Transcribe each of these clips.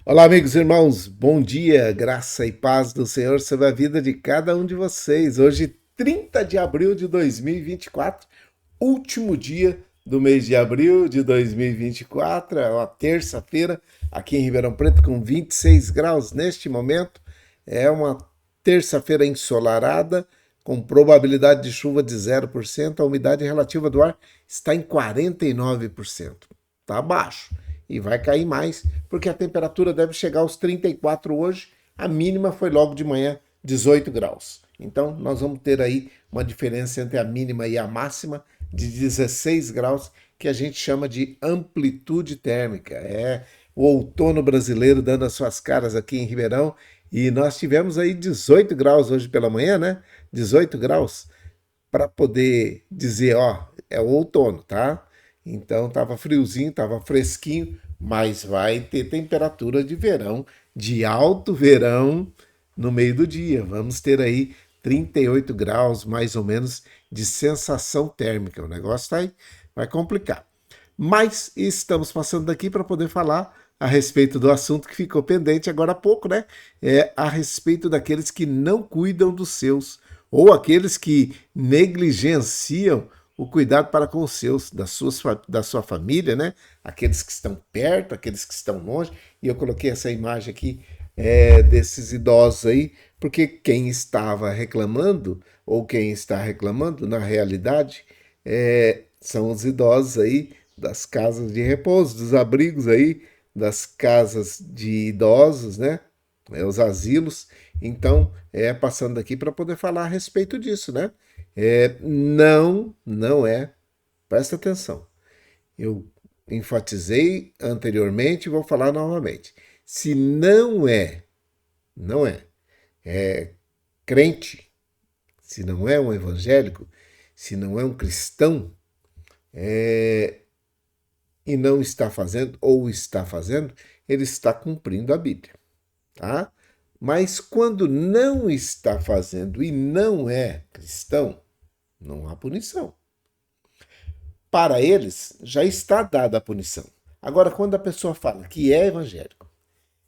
Olá, amigos e irmãos, bom dia, graça e paz do Senhor sobre a vida de cada um de vocês. Hoje, 30 de abril de 2024, último dia do mês de abril de 2024, é uma terça-feira, aqui em Ribeirão Preto, com 26 graus neste momento. É uma terça-feira ensolarada, com probabilidade de chuva de 0%, a umidade relativa do ar está em 49%. Está baixo e vai cair mais, porque a temperatura deve chegar aos 34 hoje, a mínima foi logo de manhã 18 graus. Então nós vamos ter aí uma diferença entre a mínima e a máxima de 16 graus, que a gente chama de amplitude térmica. É o outono brasileiro dando as suas caras aqui em Ribeirão, e nós tivemos aí 18 graus hoje pela manhã, né? 18 graus para poder dizer, ó, é o outono, tá? Então tava friozinho, tava fresquinho, mas vai ter temperatura de verão, de alto verão no meio do dia. Vamos ter aí 38 graus mais ou menos de sensação térmica. O negócio tá aí, vai complicar. Mas estamos passando daqui para poder falar a respeito do assunto que ficou pendente agora há pouco, né? É a respeito daqueles que não cuidam dos seus, ou aqueles que negligenciam o cuidado para com os seus, da sua família, né? Aqueles que estão perto, aqueles que estão longe. E eu coloquei essa imagem aqui desses idosos aí, porque quem estava reclamando, ou quem está reclamando, na realidade, são os idosos aí das casas de repouso, dos abrigos aí, das casas de idosos, né? Os asilos. Então, passando aqui para poder falar a respeito disso, né? Não é. Presta atenção. Eu enfatizei anteriormente e vou falar novamente. Se não é crente, se não é um evangélico, se não é um cristão, e não está fazendo ou está fazendo, ele está cumprindo a Bíblia, tá? Mas quando não está fazendo e não é cristão, não há punição. Para eles, já está dada a punição. Agora, quando a pessoa fala que é evangélico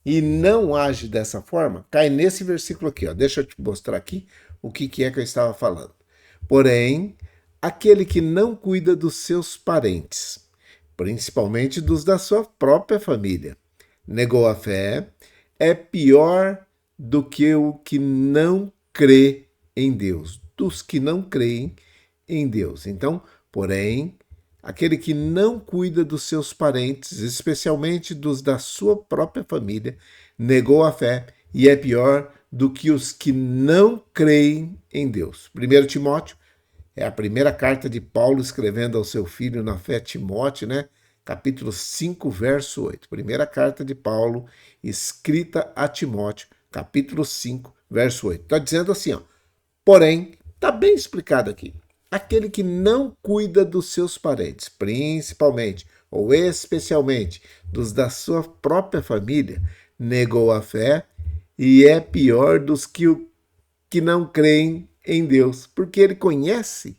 e não age dessa forma, cai nesse versículo aqui, ó. Deixa eu te mostrar aqui o que é que eu estava falando. Porém, aquele que não cuida dos seus parentes, principalmente dos da sua própria família, negou a fé, é pior do que o que não crê em Deus, dos que não creem em Deus. Então, porém, aquele que não cuida dos seus parentes, especialmente dos da sua própria família, negou a fé e é pior do que os que não creem em Deus. 1 Timóteo é a primeira carta de Paulo escrevendo ao seu filho na fé, Timóteo, né? Capítulo 5, verso 8. Primeira carta de Paulo escrita a Timóteo, capítulo 5, verso 8. Está dizendo assim, ó. Porém, está bem explicado aqui. Aquele que não cuida dos seus parentes, principalmente ou especialmente dos da sua própria família, negou a fé e é pior dos que não creem em Deus, porque ele conhece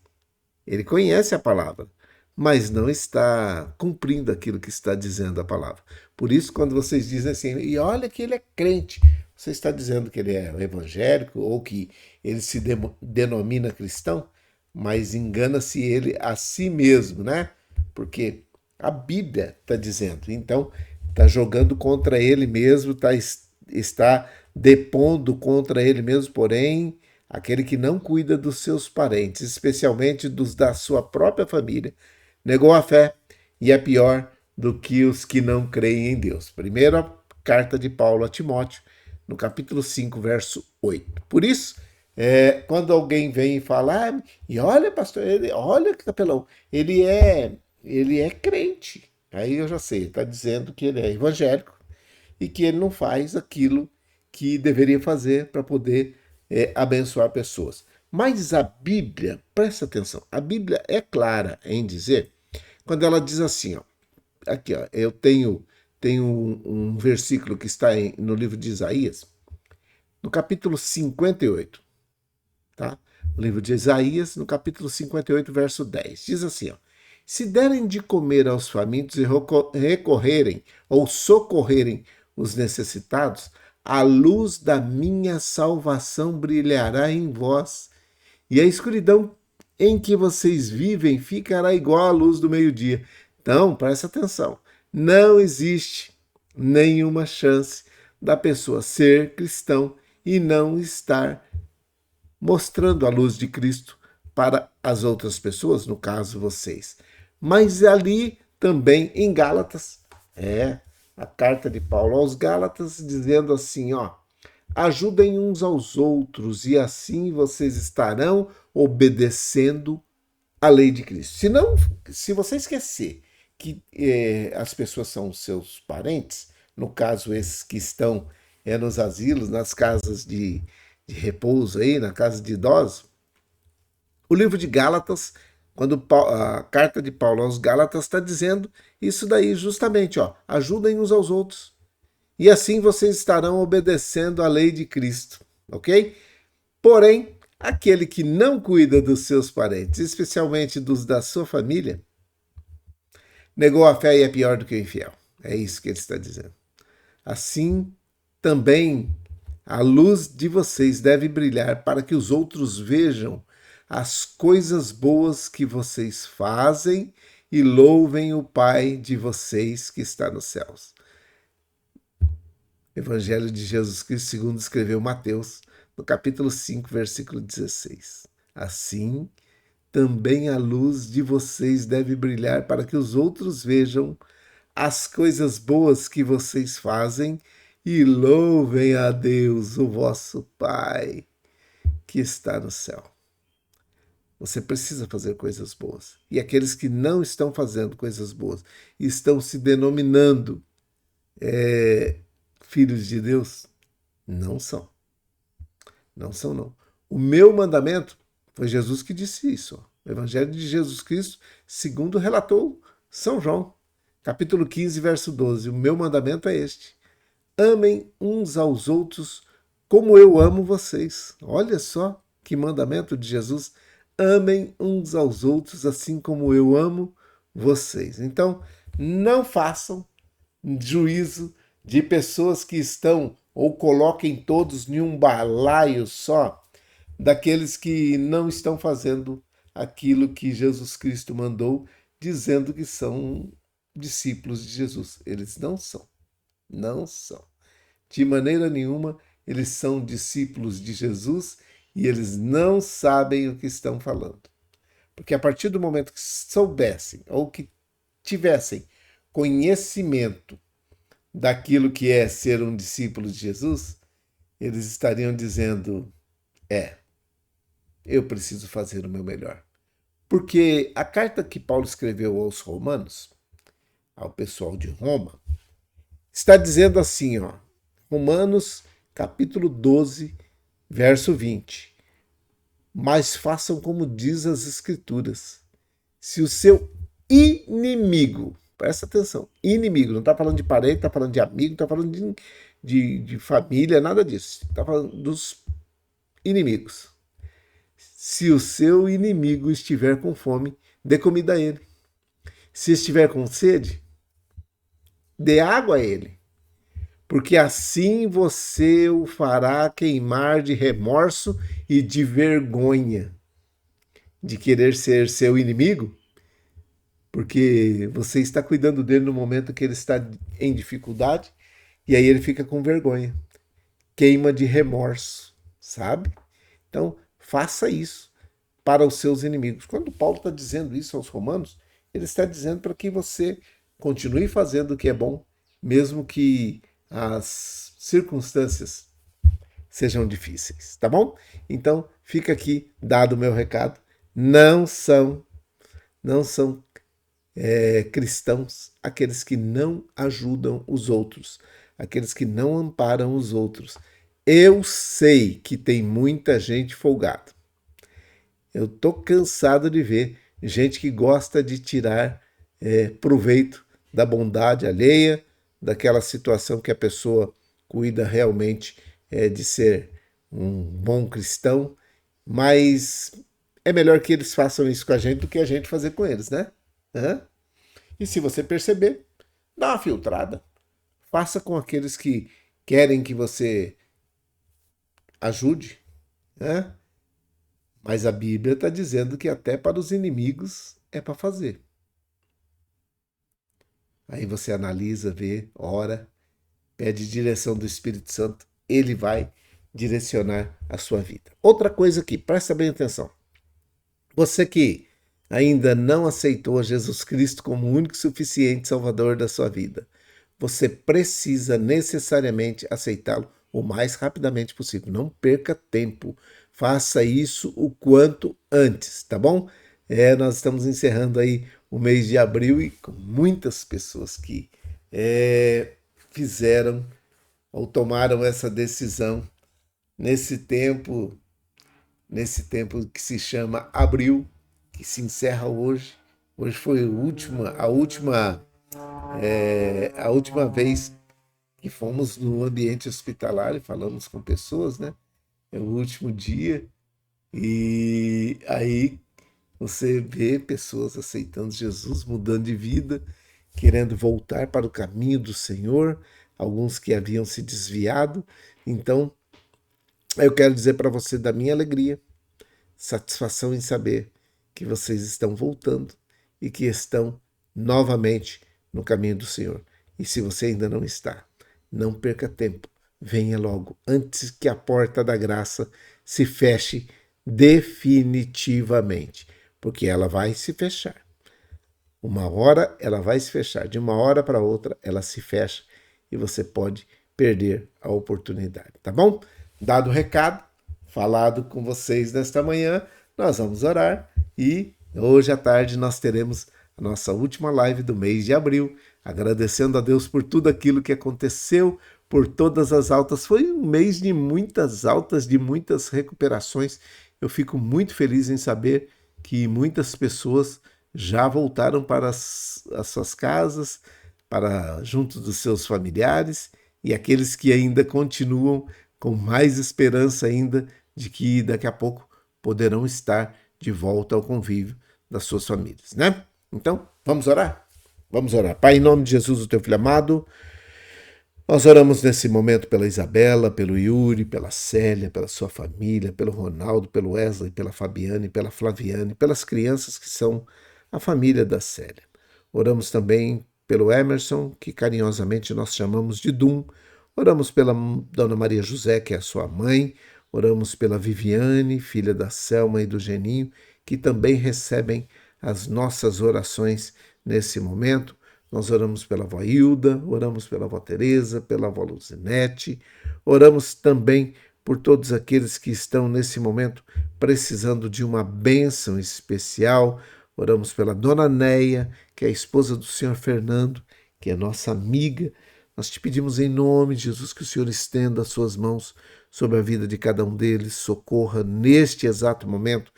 a palavra, mas não está cumprindo aquilo que está dizendo a palavra. Por isso, quando vocês dizem assim, e olha que ele é crente, você está dizendo que ele é evangélico ou que ele se denomina cristão, mas engana-se ele a si mesmo, né? Porque a Bíblia está dizendo. Então, está jogando contra ele mesmo, está depondo contra ele mesmo, porém, aquele que não cuida dos seus parentes, especialmente dos da sua própria família, negou a fé e é pior do que os que não creem em Deus. Primeira carta de Paulo a Timóteo, no capítulo 5, verso 8. Por isso, quando alguém vem e fala, e olha, pastor, olha, capelão, ele é crente. Aí eu já sei, está dizendo que ele é evangélico e que ele não faz aquilo que deveria fazer para poder abençoar pessoas. Mas a Bíblia, presta atenção, a Bíblia é clara em dizer, quando ela diz assim, ó, aqui ó, eu tenho um versículo que está no livro de Isaías, no capítulo 58, tá? O livro de Isaías, no capítulo 58, verso 10, diz assim, ó, se derem de comer aos famintos e recorrerem ou socorrerem os necessitados, a luz da minha salvação brilhará em vós, e a escuridão em que vocês vivem ficará igual à luz do meio-dia. Então, presta atenção, não existe nenhuma chance da pessoa ser cristão e não estar mostrando a luz de Cristo para as outras pessoas, no caso vocês. Mas ali também em Gálatas, a carta de Paulo aos Gálatas, dizendo assim, ajudem uns aos outros e assim vocês estarão obedecendo a lei de Cristo. Se você esquecer que as pessoas são seus parentes, no caso esses que estão nos asilos, nas casas de repouso aí, na casa de idosos, o livro de Gálatas, quando a carta de Paulo aos Gálatas está dizendo isso daí justamente, ajudem uns aos outros. E assim vocês estarão obedecendo a lei de Cristo, ok? Porém, aquele que não cuida dos seus parentes, especialmente dos da sua família, negou a fé e é pior do que o infiel. É isso que ele está dizendo. Assim, também a luz de vocês deve brilhar para que os outros vejam as coisas boas que vocês fazem e louvem o Pai de vocês que está nos céus. Evangelho de Jesus Cristo segundo escreveu Mateus, no capítulo 5, versículo 16. Assim, também a luz de vocês deve brilhar para que os outros vejam as coisas boas que vocês fazem e louvem a Deus, o vosso Pai, que está no céu. Você precisa fazer coisas boas. E aqueles que não estão fazendo coisas boas, estão se denominando filhos de Deus, não são. Não são, não. O meu mandamento, foi Jesus que disse isso. O Evangelho de Jesus Cristo, segundo relatou São João, capítulo 15, verso 12. O meu mandamento é este: amem uns aos outros como eu amo vocês. Olha só que mandamento de Jesus. Amem uns aos outros assim como eu amo vocês. Então, não façam juízo de pessoas que estão ou coloquem todos em um balaio só daqueles que não estão fazendo aquilo que Jesus Cristo mandou, dizendo que são discípulos de Jesus. Eles não são. Não são. De maneira nenhuma, eles são discípulos de Jesus e eles não sabem o que estão falando. Porque a partir do momento que soubessem ou que tivessem conhecimento daquilo que é ser um discípulo de Jesus, eles estariam dizendo, eu preciso fazer o meu melhor. Porque a carta que Paulo escreveu aos romanos, ao pessoal de Roma, está dizendo assim, Romanos capítulo 12, verso 20. Mas façam como diz as Escrituras. Se o seu inimigo, presta atenção, inimigo, não está falando de parente, está falando de amigo, está falando de família, nada disso. Está falando dos inimigos. Se o seu inimigo estiver com fome, dê comida a ele. Se estiver com sede, dê água a ele. Porque assim você o fará queimar de remorso e de vergonha de querer ser seu inimigo, porque você está cuidando dele no momento que ele está em dificuldade, e aí ele fica com vergonha, queima de remorso, sabe? Então, faça isso para os seus inimigos. Quando Paulo está dizendo isso aos romanos, ele está dizendo para que você continue fazendo o que é bom, mesmo que as circunstâncias sejam difíceis, tá bom? Então, fica aqui dado o meu recado. Não são cristãos aqueles que não ajudam os outros, aqueles que não amparam os outros. Eu sei que tem muita gente folgada. Eu tô cansado de ver gente que gosta de tirar proveito da bondade alheia, daquela situação que a pessoa cuida realmente de ser um bom cristão, mas é melhor que eles façam isso com a gente do que a gente fazer com eles, né? E se você perceber, dá uma filtrada. faça com aqueles que querem que você ajude, né? Mas a Bíblia está dizendo que até para os inimigos é para fazer. Aí você analisa, vê, ora, pede direção do Espírito Santo, ele vai direcionar a sua vida. Outra coisa aqui, presta bem atenção. Você que ainda não aceitou Jesus Cristo como o único e suficiente Salvador da sua vida, você precisa necessariamente aceitá-lo o mais rapidamente possível. Não perca tempo. Faça isso o quanto antes, tá bom? Nós estamos encerrando aí o mês de abril e com muitas pessoas que fizeram ou tomaram essa decisão nesse tempo que se chama abril, que se encerra hoje. Hoje foi a última vez que fomos no ambiente hospitalar e falamos com pessoas, né? É o último dia e aí você vê pessoas aceitando Jesus, mudando de vida, querendo voltar para o caminho do Senhor, alguns que haviam se desviado. Então, eu quero dizer para você da minha alegria, satisfação em saber que vocês estão voltando e que estão novamente no caminho do Senhor. E se você ainda não está, não perca tempo. Venha logo, antes que a porta da graça se feche definitivamente, porque ela vai se fechar. Uma hora ela vai se fechar, de uma hora para outra ela se fecha e você pode perder a oportunidade, tá bom? Dado o recado, falado com vocês nesta manhã, nós vamos orar e hoje à tarde nós teremos a nossa última live do mês de abril, agradecendo a Deus por tudo aquilo que aconteceu, por todas as altas. Foi um mês de muitas altas, de muitas recuperações. Eu fico muito feliz em saber que muitas pessoas já voltaram para as suas casas, para junto dos seus familiares, e aqueles que ainda continuam com mais esperança ainda de que daqui a pouco poderão estar de volta ao convívio das suas famílias, né? Então, vamos orar? Vamos orar. Pai, em nome de Jesus, o teu filho amado, nós oramos nesse momento pela Isabela, pelo Yuri, pela Célia, pela sua família, pelo Ronaldo, pelo Wesley, pela Fabiane, pela Flaviane, pelas crianças que são a família da Célia. Oramos também pelo Emerson, que carinhosamente nós chamamos de Dum. Oramos pela Dona Maria José, que é a sua mãe. Oramos pela Viviane, filha da Selma e do Geninho, que também recebem as nossas orações nesse momento. Nós oramos pela avó Hilda, oramos pela avó Teresa, pela avó Luzinete, oramos também por todos aqueles que estão nesse momento precisando de uma bênção especial. Oramos pela dona Neia, que é a esposa do senhor Fernando, que é nossa amiga. Nós te pedimos em nome de Jesus que o Senhor estenda as suas mãos sobre a vida de cada um deles, socorra neste exato momento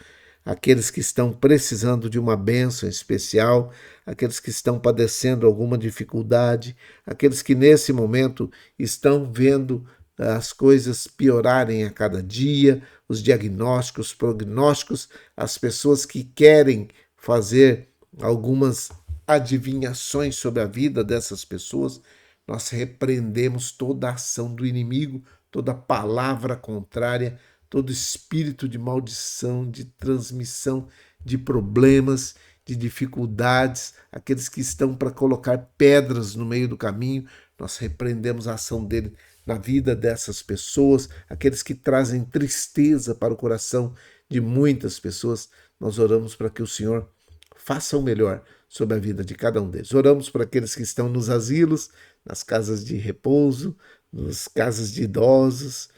aqueles que estão precisando de uma bênção especial, aqueles que estão padecendo alguma dificuldade, aqueles que nesse momento estão vendo as coisas piorarem a cada dia, os diagnósticos, os prognósticos, as pessoas que querem fazer algumas adivinhações sobre a vida dessas pessoas. Nós repreendemos toda a ação do inimigo, toda palavra contrária, todo espírito de maldição, de transmissão de problemas, de dificuldades, aqueles que estão para colocar pedras no meio do caminho, nós repreendemos a ação dele na vida dessas pessoas, aqueles que trazem tristeza para o coração de muitas pessoas, nós oramos para que o Senhor faça o melhor sobre a vida de cada um deles. Oramos para aqueles que estão nos asilos, nas casas de repouso, nas casas de idosos,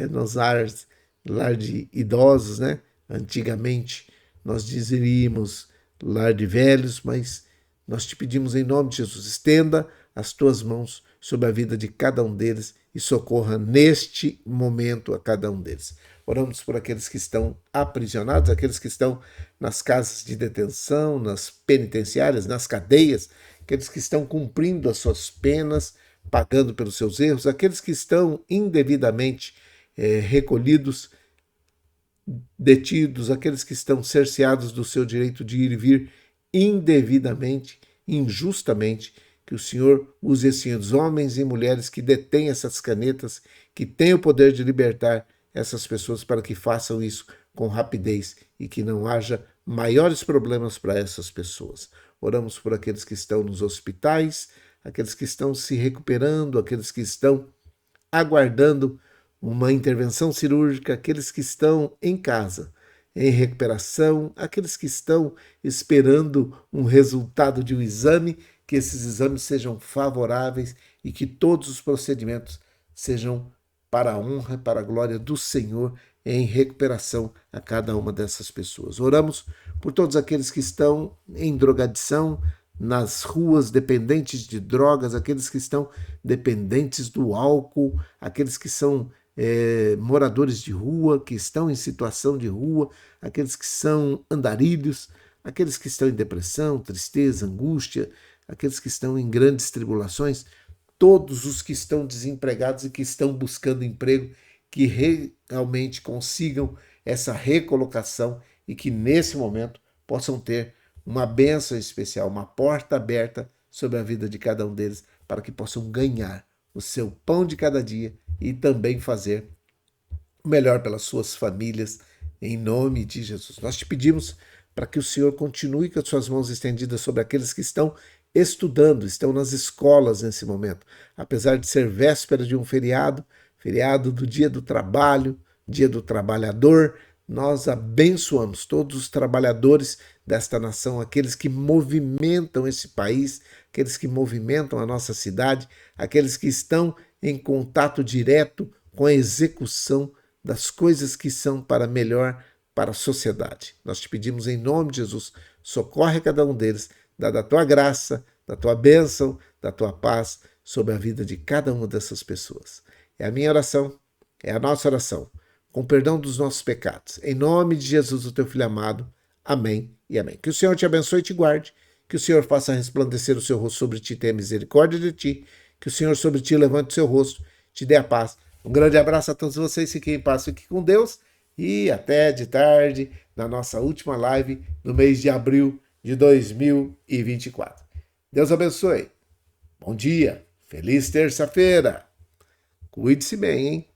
nos lar de idosos, né? Antigamente nós dizeríamos lar de velhos, mas nós te pedimos em nome de Jesus, estenda as tuas mãos sobre a vida de cada um deles e socorra neste momento a cada um deles. Oramos por aqueles que estão aprisionados, aqueles que estão nas casas de detenção, nas penitenciárias, nas cadeias, aqueles que estão cumprindo as suas penas, pagando pelos seus erros, aqueles que estão indevidamente recolhidos, detidos, aqueles que estão cerceados do seu direito de ir e vir indevidamente, injustamente, que o Senhor use esses homens e mulheres que detêm essas canetas, que têm o poder de libertar essas pessoas para que façam isso com rapidez e que não haja maiores problemas para essas pessoas. Oramos por aqueles que estão nos hospitais, aqueles que estão se recuperando, aqueles que estão aguardando uma intervenção cirúrgica, aqueles que estão em casa, em recuperação, aqueles que estão esperando um resultado de um exame, que esses exames sejam favoráveis e que todos os procedimentos sejam para a honra e para a glória do Senhor em recuperação a cada uma dessas pessoas. Oramos por todos aqueles que estão em drogadição, nas ruas, dependentes de drogas, aqueles que estão dependentes do álcool, aqueles que são moradores de rua, que estão em situação de rua, aqueles que são andarilhos, aqueles que estão em depressão, tristeza, angústia, aqueles que estão em grandes tribulações, todos os que estão desempregados e que estão buscando emprego, que realmente consigam essa recolocação e que nesse momento possam ter uma bênção especial, uma porta aberta sobre a vida de cada um deles, para que possam ganhar o seu pão de cada dia e também fazer o melhor pelas suas famílias, em nome de Jesus. Nós te pedimos para que o Senhor continue com as suas mãos estendidas sobre aqueles que estão estudando, estão nas escolas nesse momento. Apesar de ser véspera de um feriado, feriado do Dia do Trabalho, Dia do Trabalhador, nós abençoamos todos os trabalhadores desta nação, aqueles que movimentam esse país, aqueles que movimentam a nossa cidade, aqueles que estão em contato direto com a execução das coisas que são para melhor para a sociedade. Nós te pedimos em nome de Jesus, socorre cada um deles, dá da tua graça, da tua bênção, da tua paz sobre a vida de cada uma dessas pessoas. É a minha oração, é a nossa oração, com perdão dos nossos pecados. Em nome de Jesus, o teu Filho amado. Amém e amém. Que o Senhor te abençoe e te guarde, que o Senhor faça resplandecer o seu rosto sobre ti e tenha misericórdia de ti, que o Senhor sobre ti levante o seu rosto, te dê a paz. Um grande abraço a todos vocês, fiquem em paz, fiquem com Deus e até de tarde na nossa última live no mês de abril de 2024. Deus abençoe. Bom dia, feliz terça-feira. Cuide-se bem, hein?